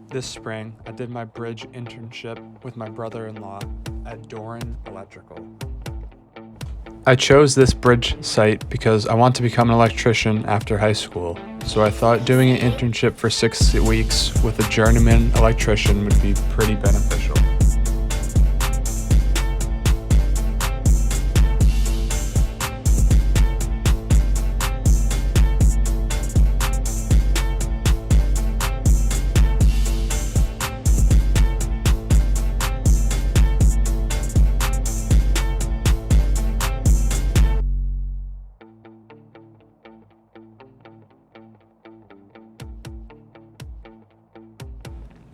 This spring, I did my bridge internship with my brother-in-law at Doran Electrical. I chose this bridge site because I want to become an electrician after high school, so I thought doing an internship for 6 weeks with a journeyman electrician would be pretty beneficial.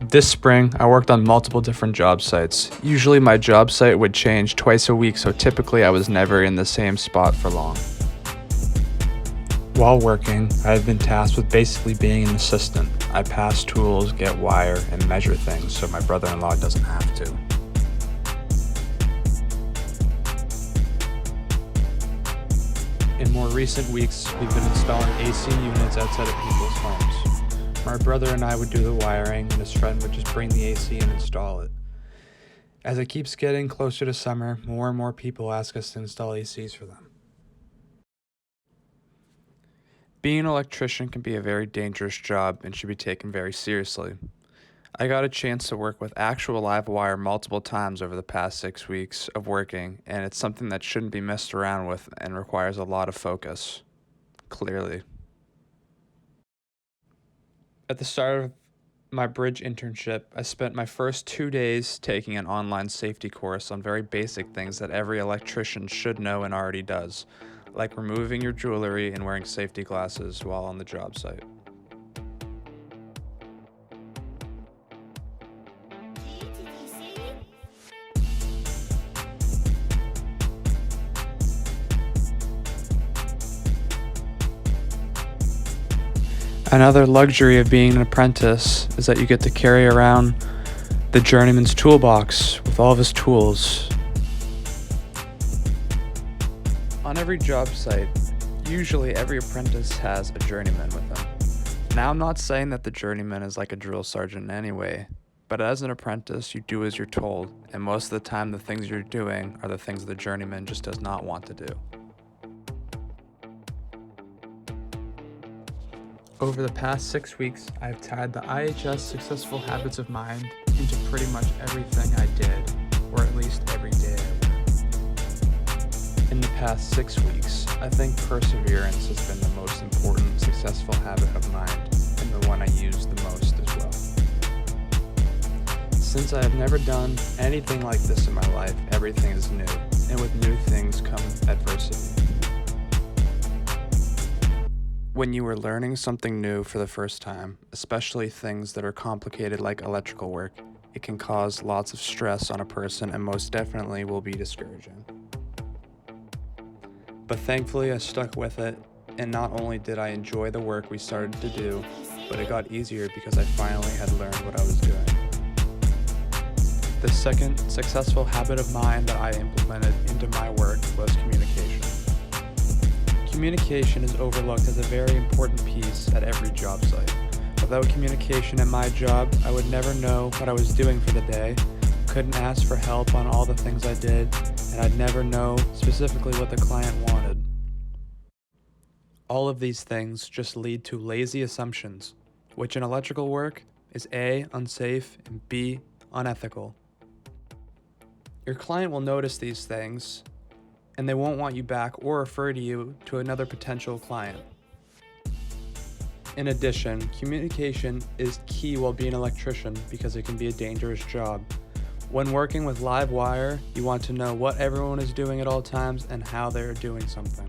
This spring, I worked on multiple different job sites. Usually my job site would change twice a week, so typically I was never in the same spot for long. While working, I have been tasked with basically being an assistant. I pass tools, get wire, and measure things so my brother-in-law doesn't have to. In more recent weeks, we've been installing AC units outside of people's homes. My brother and I would do the wiring, and his friend would just bring the AC and install it. As it keeps getting closer to summer, more and more people ask us to install ACs for them. Being an electrician can be a very dangerous job and should be taken very seriously. I got a chance to work with actual live wire multiple times over the past 6 weeks of working, and it's something that shouldn't be messed around with and requires a lot of focus. Clearly. At the start of my bridge internship, I spent my first 2 days taking an online safety course on very basic things that every electrician should know and already does, like removing your jewelry and wearing safety glasses while on the job site. Another luxury of being an apprentice is that you get to carry around the journeyman's toolbox with all of his tools. On every job site, usually every apprentice has a journeyman with them. Now, I'm not saying that the journeyman is like a drill sergeant in any way, but as an apprentice, you do as you're told, and most of the time the things you're doing are the things the journeyman just does not want to do. Over the past 6 weeks, I've tied the IHS Successful Habits of Mind into pretty much everything I did, or at least every day I worked. In the past 6 weeks, I think perseverance has been the most important successful habit of mine, and the one I use the most as well. Since I have never done anything like this in my life, everything is new, and with new things come adversity. When you are learning something new for the first time, especially things that are complicated like electrical work, it can cause lots of stress on a person and most definitely will be discouraging. But thankfully I stuck with it, and not only did I enjoy the work we started to do, but it got easier because I finally had learned what I was doing. The second successful habit of mine that I implemented into my work was communication. Communication is overlooked as a very important piece at every job site. Without communication at my job, I would never know what I was doing for the day, couldn't ask for help on all the things I did, and I'd never know specifically what the client wanted. All of these things just lead to lazy assumptions, which in electrical work is A, unsafe, and B, unethical. Your client will notice these things, and they won't want you back or refer you to another potential client. In addition, communication is key while being an electrician because it can be a dangerous job. When working with live wire, you want to know what everyone is doing at all times and how they're doing something.